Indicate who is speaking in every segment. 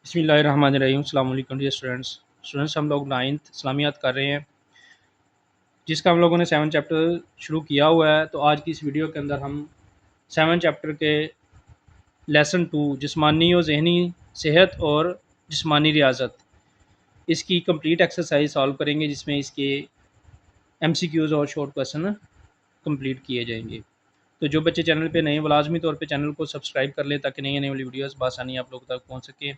Speaker 1: بسم اللہ الرحمن الرحیم۔ السلام علیکم ڈیئر اسٹوڈنٹس ہم لوگ 9th اسلامیات کر رہے ہیں، جس کا ہم لوگوں نے 7 چیپٹر شروع کیا ہوا ہے۔ تو آج کی اس ویڈیو کے اندر ہم 7 چیپٹر کے لیسن 2 جسمانی و ذہنی صحت اور جسمانی ریاضت، اس کی کمپلیٹ ایکسرسائز سالو کریں گے، جس میں اس کے MCQs اور شارٹ کویسچن کمپلیٹ کیے جائیں گے۔ تو جو بچے چینل پہ نئے، لازمی طور پہ چینل کو سبسکرائب کر لیں تاکہ نئی والی ویڈیوز بآسانی آپ لوگوں تک پہنچ سکیں۔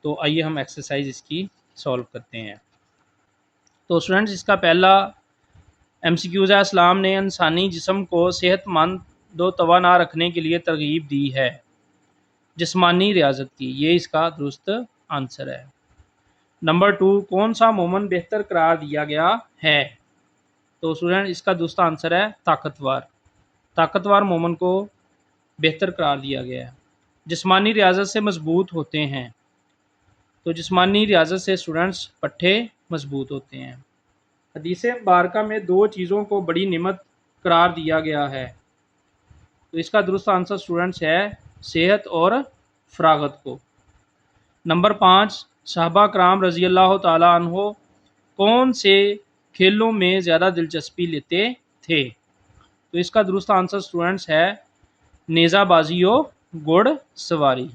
Speaker 1: تو آئیے ہم ایکسرسائز اس کی سالو کرتے ہیں۔ تو اسٹوڈنٹس، اس کا پہلا MCQs ہے، اسلام نے انسانی جسم کو صحت مند و توانا رکھنے کے لیے ترغیب دی ہے جسمانی ریاضت کی، یہ اس کا درست آنسر ہے۔ نمبر 2، کون سا مومن بہتر قرار دیا گیا ہے؟ تو اسٹوڈنٹ، اس کا درست آنسر ہے طاقتور مومن کو بہتر قرار دیا گیا ہے۔ جسمانی ریاضت سے مضبوط ہوتے ہیں، تو جسمانی ریاضت سے اسٹوڈنٹس پٹھے مضبوط ہوتے ہیں۔ حدیث مبارکہ میں 2 چیزوں کو بڑی نعمت قرار دیا گیا ہے، تو اس کا درست آنسر اسٹوڈنٹس ہے صحت اور فراغت کو۔ نمبر 5، صحابہ کرام رضی اللہ تعالی عنہ کون سے کھیلوں میں زیادہ دلچسپی لیتے تھے؟ تو اس کا درست آنسر اسٹوڈنٹس ہے نیزہ بازی و گھوڑ سواری۔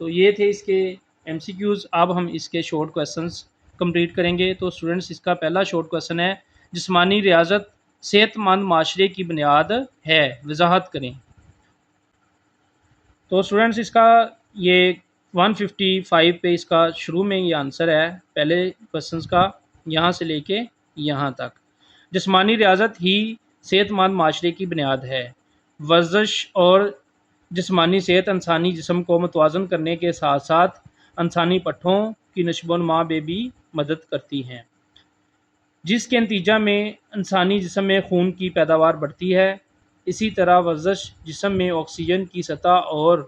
Speaker 1: تو یہ تھے اس کے MCQs۔ اب ہم اس کے شارٹ کویسچنس کمپلیٹ کریں گے۔ تو اسٹوڈنٹس، اس کا پہلا شارٹ کویسچن ہے، جسمانی ریاضت صحت مند معاشرے کی بنیاد ہے، وضاحت کریں۔ تو اسٹوڈنٹس، اس کا یہ 155 پہ اس کا شروع میں یہ آنسر ہے پہلے کویسچنس کا، یہاں سے لے کے یہاں تک۔ جسمانی ریاضت ہی صحت مند معاشرے کی بنیاد ہے۔ ورزش اور جسمانی صحت انسانی جسم کو متوازن کرنے کے ساتھ ساتھ انسانی پٹھوں کی نشو و نما میں بھی مدد کرتی ہیں، جس کے نتیجہ میں انسانی جسم میں خون کی پیداوار بڑھتی ہے۔ اسی طرح ورزش جسم میں آکسیجن کی سطح اور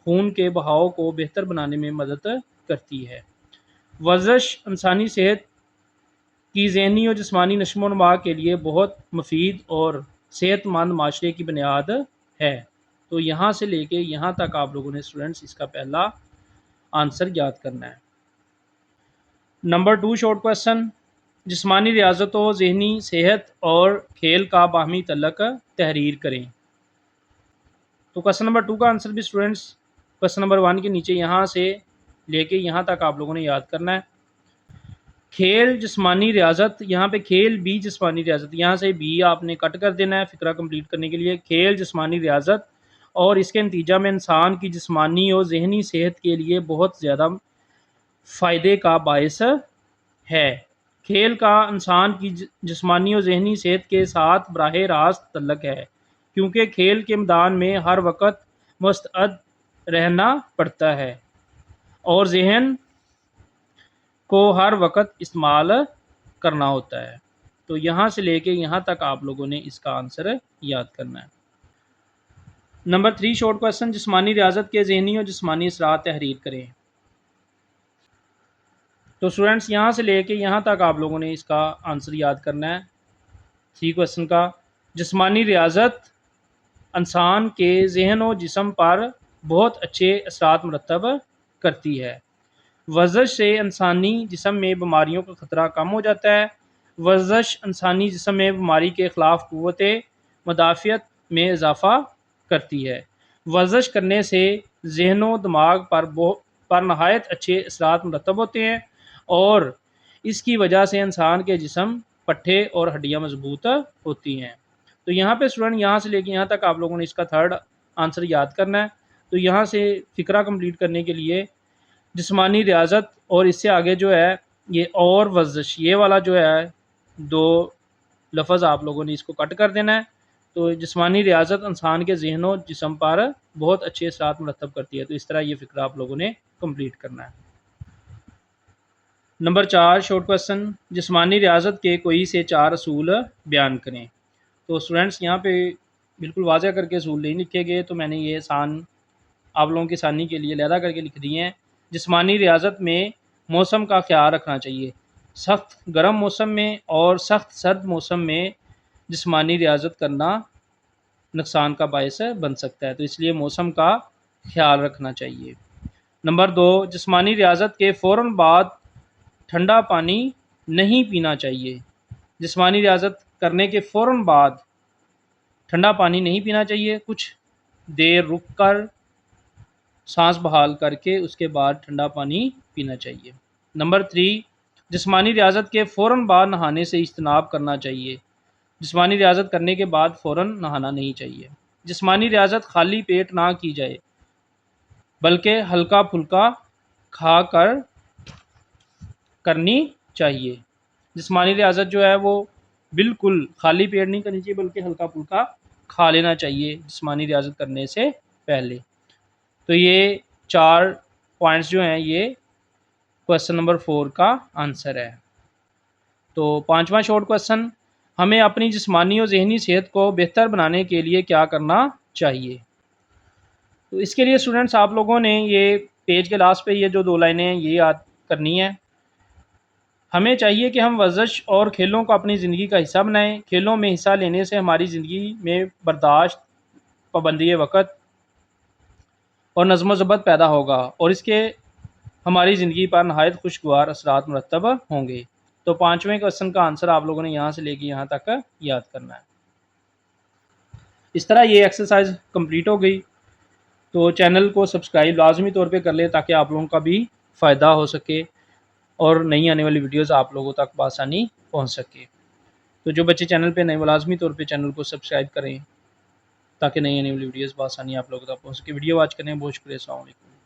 Speaker 1: خون کے بہاؤ کو بہتر بنانے میں مدد کرتی ہے۔ ورزش انسانی صحت کی ذہنی اور جسمانی نشو و نما کے لیے بہت مفید اور صحت مند معاشرے کی بنیاد ہے۔ تو یہاں سے لے کے یہاں تک آپ لوگوں نے اسٹوڈنٹس اس کا پہلا آنسر یاد کرنا ہے۔ نمبر 2 شارٹ کویسچن، جسمانی ریاضت و ذہنی صحت اور کھیل کا باہمی تعلق تحریر کریں۔ تو کویسچن نمبر 2 کا آنسر بھی اسٹوڈنٹس کویسچن نمبر 1 کے نیچے یہاں سے لے کے یہاں تک آپ لوگوں نے یاد کرنا ہے۔ کھیل جسمانی ریاضت، یہاں پہ کھیل بھی جسمانی ریاضت، یہاں سے بھی آپ نے کٹ کر دینا ہے فقرہ کمپلیٹ کرنے کے لیے۔ کھیل جسمانی ریاضت اور اس کے نتیجہ میں انسان کی جسمانی اور ذہنی صحت کے لیے بہت زیادہ فائدے کا باعث ہے۔ کھیل کا انسان کی جسمانی اور ذہنی صحت کے ساتھ براہ راست تعلق ہے، کیونکہ کھیل کے میدان میں ہر وقت مستعد رہنا پڑتا ہے اور ذہن کو ہر وقت استعمال کرنا ہوتا ہے۔ تو یہاں سے لے کے یہاں تک آپ لوگوں نے اس کا آنسر یاد کرنا ہے۔ نمبر 3 شارٹ کویسچن، جسمانی ریاضت کے ذہنی اور جسمانی اثرات تحریر کریں۔ تو اسٹوڈنٹس، یہاں سے لے کے یہاں تک آپ لوگوں نے اس کا آنسر یاد کرنا ہے 3 کویسچن کا۔ جسمانی ریاضت انسان کے ذہن و جسم پر بہت اچھے اثرات مرتب کرتی ہے۔ ورزش سے انسانی جسم میں بیماریوں کا خطرہ کم ہو جاتا ہے۔ ورزش انسانی جسم میں بیماری کے خلاف قوت مدافعت میں اضافہ کرتی ہے۔ ورزش کرنے سے ذہن و دماغ پر نہایت اچھے اثرات مرتب ہوتے ہیں اور اس کی وجہ سے انسان کے جسم، پٹھے اور ہڈیاں مضبوط ہوتی ہیں۔ تو یہاں پہ اسٹوڈنٹ، یہاں سے لے کے یہاں تک آپ لوگوں نے اس کا 3rd آنسر یاد کرنا ہے۔ تو یہاں سے فقرہ کمپلیٹ کرنے کے لیے جسمانی ریاضت اور اس سے آگے جو ہے یہ اور ورزش، یہ والا جو ہے 2 لفظ آپ لوگوں نے اس کو کٹ کر دینا ہے۔ تو جسمانی ریاضت انسان کے ذہن و جسم پر بہت اچھے اثرات مرتب کرتی ہے، تو اس طرح یہ فقرہ آپ لوگوں نے کمپلیٹ کرنا ہے۔ نمبر 4 شارٹ کویسچن، جسمانی ریاضت کے کوئی سے 4 اصول بیان کریں۔ تو اسٹوڈنٹس، یہاں پہ بالکل واضح کر کے اصول نہیں لکھے گئے، تو میں نے یہ آپ لوگوں کی آسانی کے لیے علیحدہ کر کے لکھ دیے ہیں۔ جسمانی ریاضت میں موسم کا خیال رکھنا چاہیے۔ سخت گرم موسم میں اور سخت سرد موسم میں جسمانی ریاضت کرنا نقصان کا باعث بن سکتا ہے، تو اس لیے موسم کا خیال رکھنا چاہیے۔ نمبر 2، جسمانی ریاضت کے فوراً بعد ٹھنڈا پانی نہیں پینا چاہیے۔ جسمانی ریاضت کرنے کے فوراً بعد ٹھنڈا پانی نہیں پینا چاہیے، کچھ دیر رک کر سانس بحال کر کے اس کے بعد ٹھنڈا پانی پینا چاہیے۔ نمبر 3، جسمانی ریاضت کے فوراً بعد نہانے سے اجتناب کرنا چاہیے۔ جسمانی ریاضت کرنے کے بعد فوراً نہانا نہیں چاہیے۔ جسمانی ریاضت خالی پیٹ نہ کی جائے بلکہ ہلکا پھلکا کھا کر کرنی چاہیے۔ جسمانی ریاضت جو ہے وہ بالکل خالی پیٹ نہیں کرنی چاہیے بلکہ ہلکا پھلکا کھا لینا چاہیے جسمانی ریاضت کرنے سے پہلے۔ تو یہ 4 پوائنٹس جو ہیں یہ کویسچن نمبر 4 کا آنسر ہے۔ تو 5واں شارٹ کویسچن، ہمیں اپنی جسمانی اور ذہنی صحت کو بہتر بنانے کے لیے کیا کرنا چاہیے؟ تو اس کے لیے اسٹوڈنٹس آپ لوگوں نے یہ پیج کے لاسٹ پہ یہ جو 2 لائنیں ہیں یہ یاد کرنی ہے۔ ہمیں چاہیے کہ ہم ورزش اور کھیلوں کو اپنی زندگی کا حصہ بنائیں۔ کھیلوں میں حصہ لینے سے ہماری زندگی میں برداشت، پابندی وقت اور نظم و ضبط پیدا ہوگا اور اس کے ہماری زندگی پر نہایت خوشگوار اثرات مرتب ہوں گے۔ تو 5ویں کویسچن کا آنسر آپ لوگوں نے یہاں سے لے کے یہاں تک یاد کرنا ہے۔ اس طرح یہ ایکسرسائز کمپلیٹ ہو گئی۔ تو چینل کو سبسکرائب لازمی طور پہ کر لیں تاکہ آپ لوگوں کا بھی فائدہ ہو سکے اور نئی آنے والی ویڈیوز آپ لوگوں تک بآسانی پہنچ سکے۔ تو جو بچے چینل پہ نئے وہ لازمی طور پہ چینل کو سبسکرائب کریں تاکہ نئی آنے والی ویڈیوز بآسانی آپ لوگوں تک پہنچ سکے۔ ویڈیو واچ کرنے میں بہت شکریہ۔ السلام علیکم۔